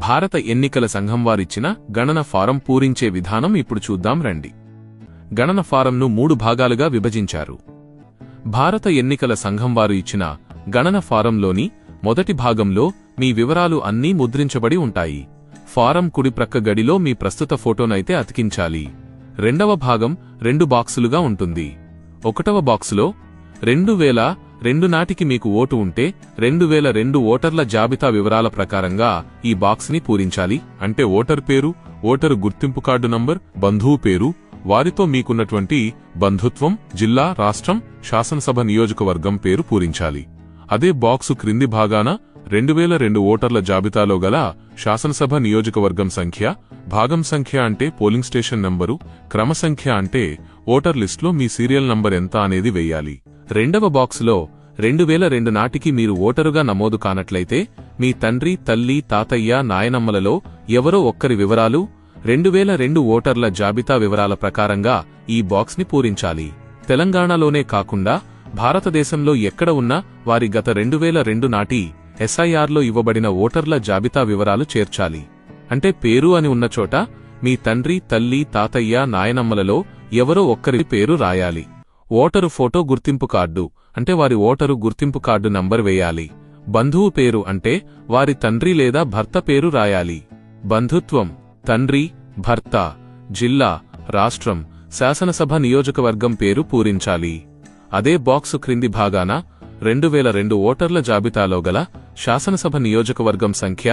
భారత ఎన్నికల సంఘం వారిచ్చిన గణన ఫారం పూరించే విధానం ఇప్పుడు చూద్దాం రండి. గణన ఫారంను 3 భాగాలుగా విభజించారు. భారత ఎన్నికల సంఘం వారు ఇచ్చిన గణన ఫారంలోని మొదటి భాగంలో మీ వివరాలు అన్నీ ముద్రించబడి ఉంటాయి. ఫారం కుడి ప్రక్క గడిలో మీ ప్రస్తుత ఫోటోనైతే అతికించాలి. రెండవ భాగం 2 బాక్సులుగా ఉంటుంది. ఒకటవ బాక్సులో 2002 నాటికి మీకు ఓటు ఉంటే 2002 ఓటర్ల జాబితా వివరాల ప్రకారంగా ఈ బాక్స్ని పూరించాలి. అంటే ఓటర్ పేరు, ఓటరు గుర్తింపు కార్డు నంబర్, బంధువు పేరు, వారితో మీకున్నటువంటి బంధుత్వం, జిల్లా, రాష్ట్రం, శాసనసభ నియోజకవర్గం పేరు పూరించాలి. అదే బాక్సు క్రింది భాగాన 2002 ఓటర్ల జాబితాలో గల శాసనసభ నియోజకవర్గం సంఖ్య, భాగం సంఖ్య అంటే పోలింగ్ స్టేషన్ నంబరు, క్రమ సంఖ్య అంటే ఓటర్ లిస్టులో మీ సీరియల్ నంబర్ ఎంత అనేది వెయ్యాలి. రెండవ బాక్సులో 2002 నాటికి మీరు ఓటరుగా నమోదు కానట్లయితే మీ తండ్రి, తల్లి, తాతయ్య, నాయనమ్మలలో ఎవరో ఒక్కరి వివరాలు 2002 ఓటర్ల జాబితా వివరాల ప్రకారంగా ఈ బాక్స్ని పూరించాలి. తెలంగాణలోనే కాకుండా భారతదేశంలో ఎక్కడ ఉన్నా వారి గత 2002 నాటి ఎస్ఐఆర్లో ఇవ్వబడిన ఓటర్ల జాబితా వివరాలు చేర్చాలి. అంటే పేరు అని ఉన్న చోట మీ తండ్రి, తల్లి, తాతయ్య, నాయనమ్మలలో ఎవరో ఒక్కరి పేరు రాయాలి. ఓటరు ఫోటో గుర్తింపు కార్డు అంటే వారి ఓటరు గుర్తింపు కార్డు నంబర్ వేయాలి. బంధువు పేరు అంటే వారి తండ్రి లేదా భర్త పేరు రాయాలి. బంధుత్వం, తండ్రి, భర్త, జిల్లా, రాష్ట్రం, శాసనసభ నియోజకవర్గం పేరు పూరించాలి. అదే బాక్సు క్రింది భాగాన 2002 ఓటర్ల జాబితాలో గల శాసనసభ నియోజకవర్గం సంఖ్య,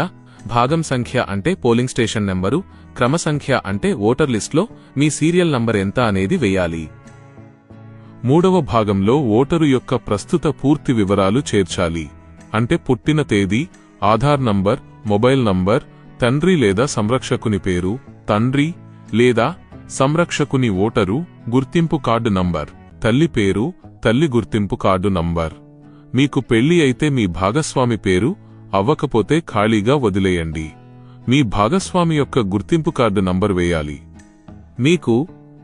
భాగం సంఖ్య అంటే పోలింగ్ స్టేషన్ నెంబరు, క్రమ సంఖ్య అంటే ఓటర్ లిస్టులో మీ సీరియల్ నంబర్ ఎంత అనేది వెయ్యాలి. మూడవ భాగంలో ఓటరు యొక్క ప్రస్తుత పూర్తి వివరాలు చేర్చాలి. అంటే పుట్టిన తేదీ, ఆధార్ నంబర్, మొబైల్ నంబర్, తండ్రి లేదా సంరక్షకుని పేరు, తండ్రి లేదా సంరక్షకుని ఓటరు గుర్తింపు కార్డు నంబర్, తల్లి పేరు, తల్లి గుర్తింపు కార్డు నంబర్. మీకు పెళ్లి అయితే మీ భాగస్వామి పేరు, అవ్వకపోతే ఖాళీగా వదిలేయండి. మీ భాగస్వామి యొక్క గుర్తింపు కార్డు నంబర్ వేయాలి. మీకు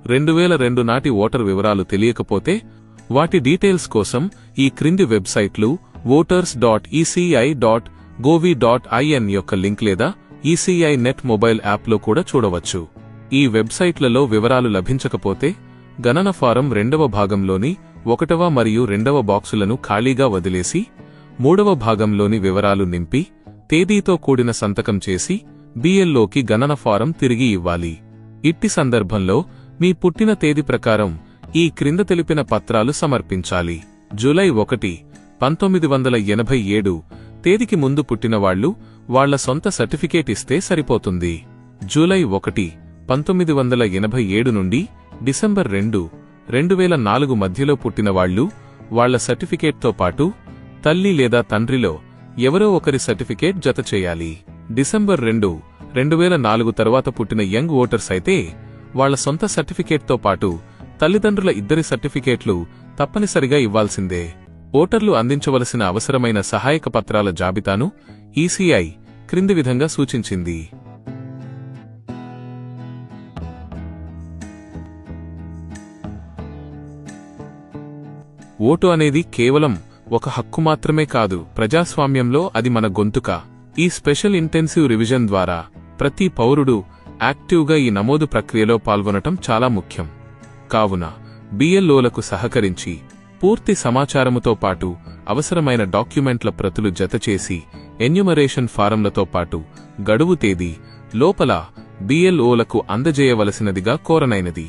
2002 నాటి ఓటర్ వివరాలు తెలియకపోతే వాటి డీటెయిల్స్ కోసం ఈ క్రింది వెబ్సైట్లు voters.eci.gov.in యొక్క లింక్ లేదా ఈసీఐ నెట్ మొబైల్ యాప్లో కూడా చూడవచ్చు. ఈ వెబ్సైట్లలో వివరాలు లభించకపోతే గణన ఫారం 2వ భాగంలోని 1వ మరియు 2వ బాక్సులను ఖాళీగా వదిలేసి 3వ భాగంలోని వివరాలు నింపి తేదీతో కూడిన సంతకం చేసి బిఎల్లోకి గణన ఫారం తిరిగి ఇవ్వాలి. ఇట్టి సందర్భంలో మీ పుట్టిన తేదీ ప్రకారం ఈ క్రింద తెలిపిన పత్రాలు సమర్పించాలి. జూలై 1, 1987 తేదీకి ముందు పుట్టినవాళ్లు వాళ్ల సొంత సర్టిఫికేట్ ఇస్తే సరిపోతుంది. జూలై 1, 1987 నుండి డిసెంబర్ 2, 2004 మధ్యలో పుట్టినవాళ్లు వాళ్ల సర్టిఫికేట్తో పాటు తల్లి లేదా తండ్రిలో ఎవరో ఒకరి సర్టిఫికేట్ జత చేయాలి. డిసెంబర్ 2, 2004 తర్వాత పుట్టిన యంగ్ ఓటర్స్ అయితే వాళ్ల సొంత సర్టిఫికేట్తో పాటు తల్లిదండ్రుల ఇద్దరి సర్టిఫికేట్లు తప్పనిసరిగా ఇవ్వాల్సిందే. ఓటర్లు అందించవలసిన అవసరమైన సహాయక పత్రాల జాబితాను ఈసీఐ క్రింది విధంగా సూచించింది. ఓటు అనేది కేవలం ఒక హక్కు మాత్రమే కాదు, ప్రజాస్వామ్యంలో అది మన గొంతుక. ఈ స్పెషల్ ఇంటెన్సివ్ రివిజన్ ద్వారా ప్రతి పౌరుడు యాక్టివ్గా ఈ నమోదు ప్రక్రియలో పాల్గొనటం చాలా ముఖ్యం. కావున బిఎల్ఓలకు సహకరించి పూర్తి సమాచారముతో పాటు అవసరమైన డాక్యుమెంట్ల ప్రతులు జతచేసి ఎన్యుమరేషన్ ఫారంలతో పాటు గడువు తేదీ లోపల బిఎల్ఓలకు అందజేయవలసినదిగా కోరనైనది.